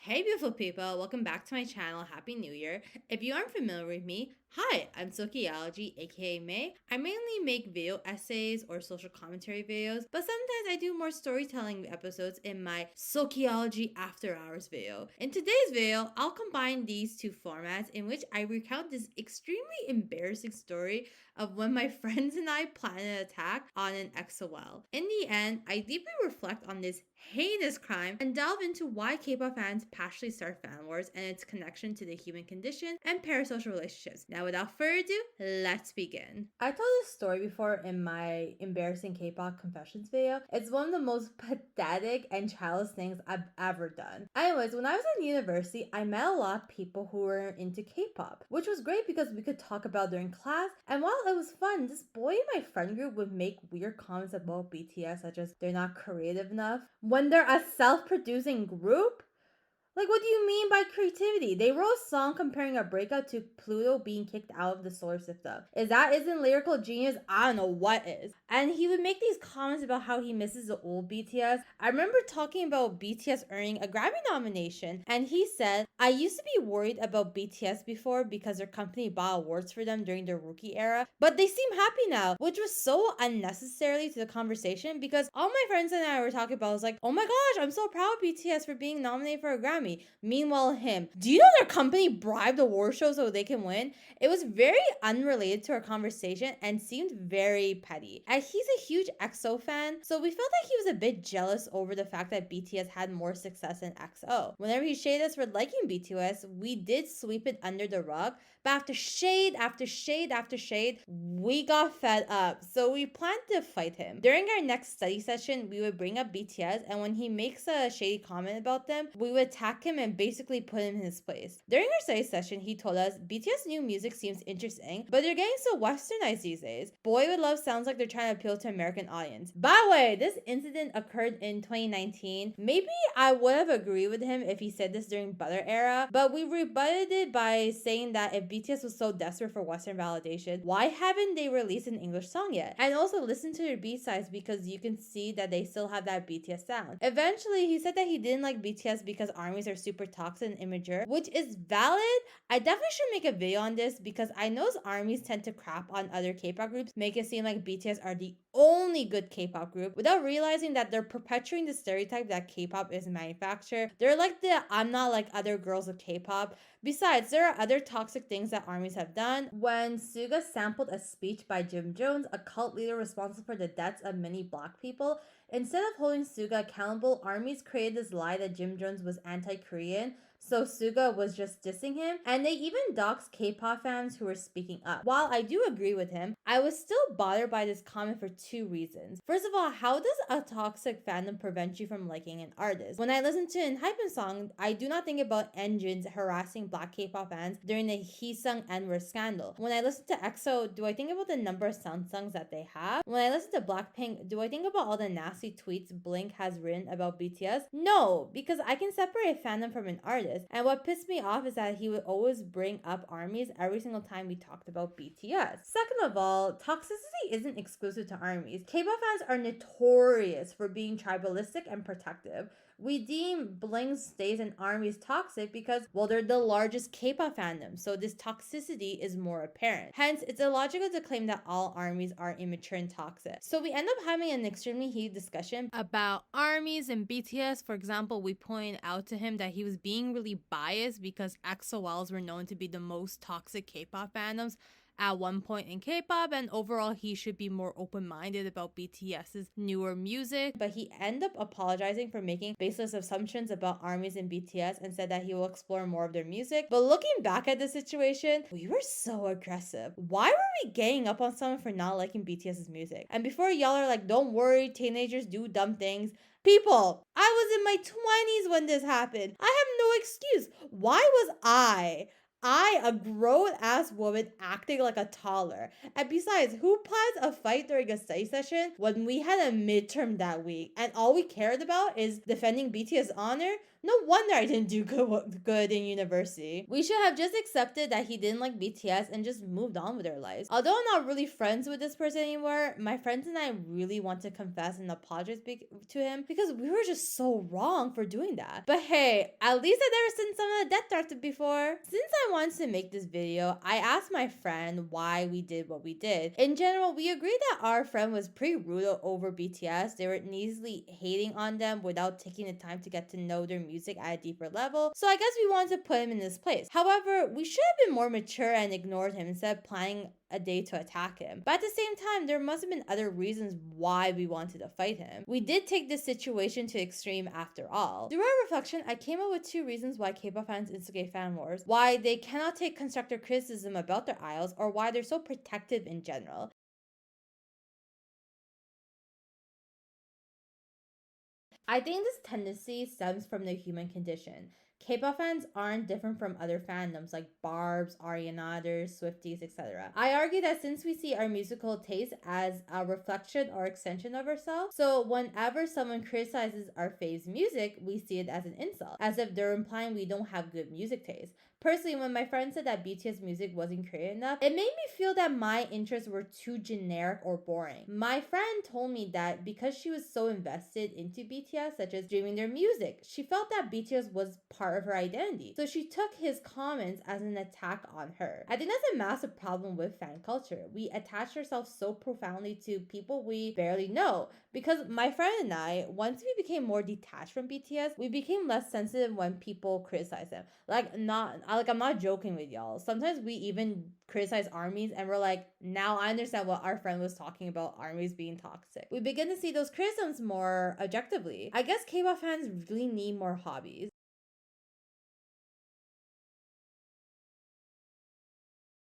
Hey beautiful people, welcome back to my channel. Happy New Year. If you aren't familiar with me, hi, I'm Sociology, aka May. I mainly make video essays or social commentary videos, but sometimes I do more storytelling episodes in my Sociology After Hours video. In today's video, I'll combine these two formats in which I recount this extremely embarrassing story of when my friends and I planned an attack on an EXO-L. In the end, I deeply reflect on this heinous crime and delve into why K-pop fans passionately start fan wars and its connection to the human condition and parasocial relationships. Now, without further ado, let's begin. I told this story before in my embarrassing K-pop confessions video. It's one of the most pathetic and childish things I've ever done. Anyways, when I was in university, I met a lot of people who were into K-pop, which was great because we could talk about during class. And while it was fun, this boy in my friend group would make weird comments about BTS, such as they're not creative enough when they're a self-producing group. Like, what do you mean by creativity? They wrote a song comparing a breakup to Pluto being kicked out of the solar system. If that isn't lyrical genius, I don't know what is. And he would make these comments about how he misses the old BTS. I remember talking about BTS earning a Grammy nomination, and he said, I used to be worried about BTS before because their company bought awards for them during their rookie era, but they seem happy now, which was so unnecessarily to the conversation because all my friends and I were talking about was like, oh my gosh, I'm so proud of BTS for being nominated for a Grammy. Meanwhile, him, do you know their company bribed award show so they can win? It was very unrelated to our conversation and seemed very petty. And he's a huge EXO fan, so we felt like he was a bit jealous over the fact that BTS had more success than EXO. Whenever he shaded us for liking BTS, we did sweep it under the rug, but after shade after shade after shade, we got fed up, so we planned to fight him. During our next study session, we would bring up BTS, and when he makes a shady comment about them, we would attack him and basically put him in his place. During our study session, he told us BTS new music seems interesting, but they're getting so westernized these days. Boy with Love sounds like they're trying to appeal to American audience. By the way, this incident occurred in 2019. Maybe I would have agreed with him if he said this during Butter era, but we rebutted it by saying that if BTS was so desperate for Western validation, why haven't they released an English song yet? And also listen to their B-sides because you can see that they still have that BTS sound. Eventually, he said that he didn't like BTS because ARMYs are super toxic and immature, which is valid. I definitely should make a video on this because I know ARMYs tend to crap on other K-pop groups, make it seem like BTS are the only good K-pop group without realizing that they're perpetuating the stereotype that K-pop is manufactured. They're like the I'm not like other girls of K-pop. Besides, there are other toxic things that ARMYs have done. When Suga sampled a speech by Jim Jones, a cult leader responsible for the deaths of many black people, instead of holding Suga accountable, ARMYs created this lie that Jim Jones was anti-Korean, so Suga was just dissing him, and they even doxed K-pop fans who were speaking up. While I do agree with him, I was still bothered by this comment for two reasons. First of all, how does a toxic fandom prevent you from liking an artist? When I listen to an Hypen song, I do not think about engines harassing black K-pop fans during the Heesung N-word scandal. When I listen to EXO, do I think about the number of Samsungs that they have? When I listen to Blackpink, do I think about all the nasty tweets Blink has written about BTS? No, because I can separate fandom from an artist. And what pissed me off is that he would always bring up ARMYs every single time we talked about BTS. Second of all, toxicity isn't exclusive to ARMYs. K-pop fans are notorious for being tribalistic and protective. We deem Blink's stays and ARMYs toxic because, well, they're the largest K-pop fandom, so this toxicity is more apparent. Hence, it's illogical to claim that all ARMYs are immature and toxic. So we end up having an extremely heated discussion about ARMYs and BTS. For example, we pointed out to him that he was being really biased because EXO-Ls were known to be the most toxic K-pop fandoms at one point in K-pop, and overall he should be more open-minded about BTS's newer music. But he ended up apologizing for making baseless assumptions about ARMYs and BTS and said that he will explore more of their music. But looking back at the situation, we were so aggressive. Why were we ganging up on someone for not liking BTS's music? And before y'all are like, don't worry, teenagers do dumb things. People, I was in my 20s when this happened. I have no excuse. Why was I, a grown-ass woman, acting like a toddler? And besides, who plans a fight during a study session when we had a midterm that week and all we cared about is defending BTS honor? No wonder I didn't do good in university. We should have just accepted that he didn't like BTS and just moved on with our lives. Although I'm not really friends with this person anymore, my friends and I really want to confess and apologize to him because we were just so wrong for doing that. But hey, at least I've never seen some of the death threats before. Since I wanted to make this video, I asked my friend why we did what we did. In general, we agreed that our friend was pretty rude over BTS. They were easily hating on them without taking the time to get to know their music at a deeper level. So I guess we wanted to put him in this place. However, we should have been more mature and ignored him instead of planning a day to attack him. But at the same time, there must have been other reasons why we wanted to fight him. We did take this situation to extreme after all. Through our reflection, I came up with 2 reasons why K-pop fans instigate fan wars, why they cannot take constructive criticism about their idols, or why they're so protective in general. I think this tendency stems from the human condition. K-pop fans aren't different from other fandoms like Barbs, Ariananas, Swifties, etc. I argue that since we see our musical taste as a reflection or extension of ourselves, so whenever someone criticizes our fave's music, we see it as an insult, as if they're implying we don't have good music taste. Personally, when my friend said that BTS music wasn't Korean enough, it made me feel that my interests were too generic or boring. My friend told me that because she was so invested into BTS, such as streaming their music, she felt that BTS was part of her identity. So she took his comments as an attack on her. I think that's a massive problem with fan culture. We attach ourselves so profoundly to people we barely know. Because my friend and I, once we became more detached from BTS, we became less sensitive when people criticize them. I'm not joking with y'all. Sometimes we even criticize armies and we're like, now I understand what our friend was talking about armies being toxic. We begin to see those criticisms more objectively. I guess K-pop fans really need more hobbies.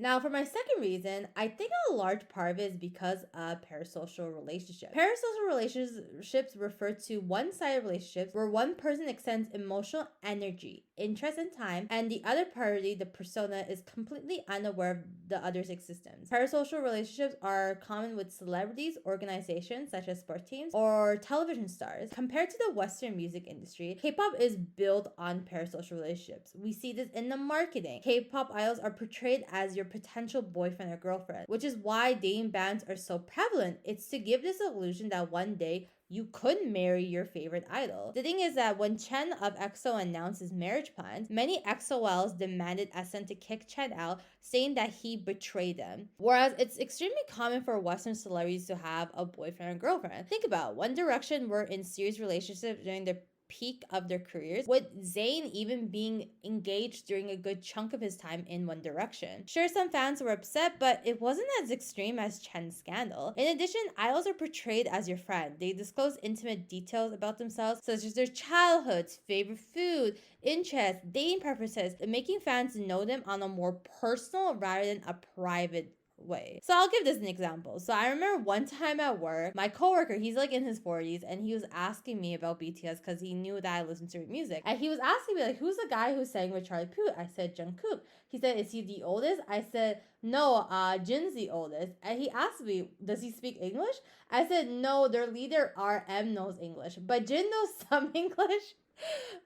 Now, for my second reason, I think a large part of it is because of parasocial relationships. Parasocial relationships refer to one-sided relationships where one person extends emotional energy, interest, and time, and the other party, the persona, is completely unaware of the other's existence. Parasocial relationships are common with celebrities, organizations such as sports teams, or television stars. Compared to the Western music industry, K-pop is built on parasocial relationships. We see this in the marketing. K-pop idols are portrayed as your potential boyfriend or girlfriend, which is why dating bans are so prevalent. It's to give this illusion that one day you could marry your favorite idol. The thing is that when Chen of EXO announced his marriage plans, many EXO-Ls demanded SM to kick Chen out, saying that he betrayed them. Whereas it's extremely common for Western celebrities to have a boyfriend or girlfriend. Think about it. One Direction were in serious relationships during their peak of their careers, with Zayn even being engaged during a good chunk of his time in One Direction. Sure, some fans were upset, but it wasn't as extreme as Chen's scandal. In addition, idols are portrayed as your friend. They disclose intimate details about themselves, such as their childhoods, favorite food, interests, dating preferences, making fans know them on a more personal rather than a private way. So I'll give this an example. So I remember one time at work, my coworker, he's like in his 40s, and he was asking me about BTS because he knew that I listened to music. And he was asking me, like, who's the guy who sang with Charlie Puth? I said, Jungkook. He said, is he the oldest? I said, no, Jin's the oldest. And he asked me, does he speak English? I said, no, their leader RM knows English, but Jin knows some English.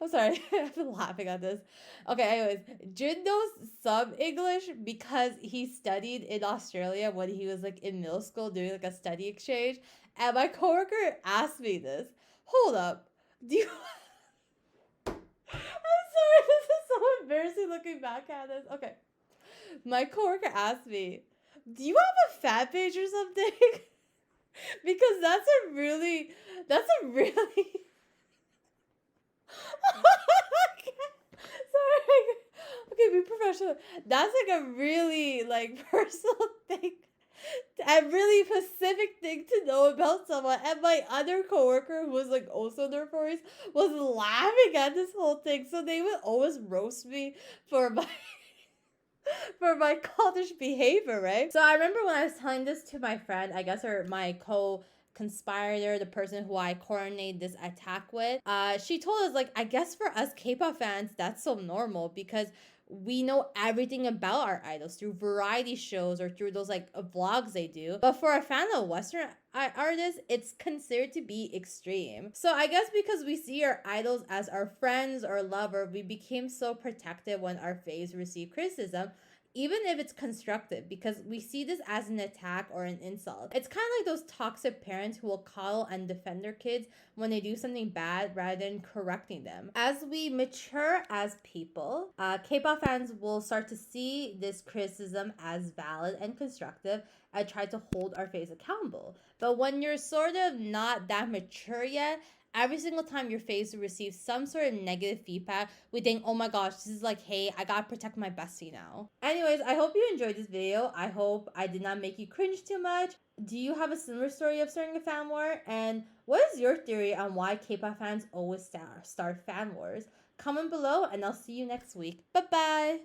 I'm sorry, I've been laughing at this. Okay, anyways, Jin knows some English because he studied in Australia when he was like in middle school doing like a study exchange. And my coworker asked me this. Hold up. Do you I'm sorry, this is so embarrassing looking back at this. Okay. My coworker asked me, do you have a fan page or something? Because that's a really Sorry. Okay, be professional. That's like a really like personal thing. A really specific thing to know about someone. And my other coworker, who was like also in their 40s, was laughing at this whole thing. So they would always roast me for my for my childish behavior, right? So I remember when I was telling this to my friend, I guess, or my conspirator, the person who I coordinated this attack with, she told us, like, I guess for us K-pop fans, that's so normal because we know everything about our idols through variety shows or through those like vlogs they do. But for a fan of Western artists, it's considered to be extreme. So I guess because we see our idols as our friends or lover, we became so protective when our faves receive criticism, even if it's constructive, because we see this as an attack or an insult. It's kind of like those toxic parents who will coddle and defend their kids when they do something bad rather than correcting them. As we mature as people, K-pop fans will start to see this criticism as valid and constructive and try to hold our faves accountable. But when you're sort of not that mature yet, every single time your face receives some sort of negative feedback, we think, oh my gosh, this is like, hey, I gotta protect my bestie now. Anyways, I hope you enjoyed this video. I hope I did not make you cringe too much. Do you have a similar story of starting a fan war? And what is your theory on why K-pop fans always start fan wars? Comment below and I'll see you next week. Bye bye!